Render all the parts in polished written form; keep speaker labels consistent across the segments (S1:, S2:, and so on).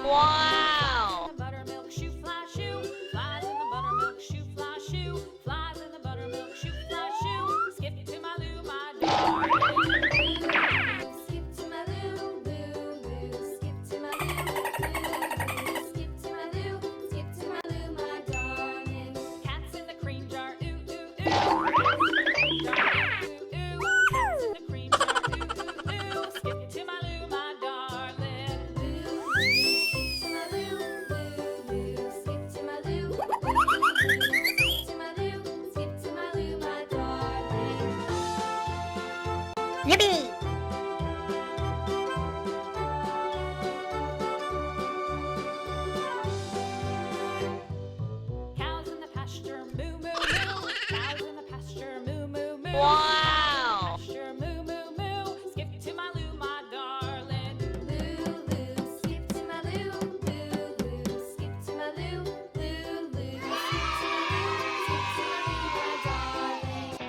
S1: Wow!
S2: Buttermilk shoe fly shoe, flies in the buttermilk shoe fly shoe, flies in the buttermilk shoe fly shoe. Skip to my loo, my darling. Skip to my loo, loo, loo. Skip to my loo, loo, loo. Skip to my loo, skip to my loo, my darling. Cats in the cream jar, ooh, ooh, ooh. Cats in the cream jar, ooh, ooh, ooh. Cats in the cream jar, ooh, ooh, ooh. Skip to my loo, my darling. Skip to my loo, loo, loo. Skip to my loo, loo, loo. Skip to my loo, skip to my loo, my darling.
S1: Yippee!
S2: Cows in the pasture, moo, moo, moo. Cows in the pasture, moo, moo, moo.
S1: Wow!
S2: Pasture, moo, moo, moo. Skip to my loo, my darling. Loo, loo. Skip to my loo, loo, loo. Skip to my loo, loo, loo. Skip to my loo, skip to my loo, my darling.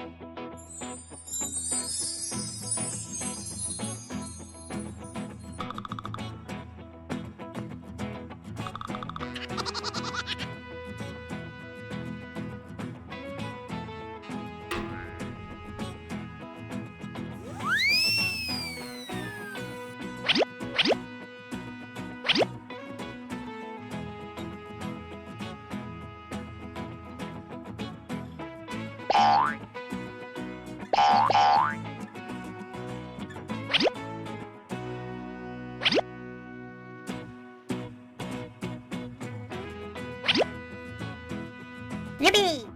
S1: Yippee!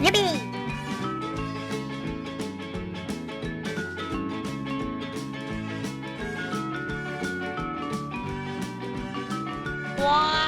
S1: Yippee! Wow!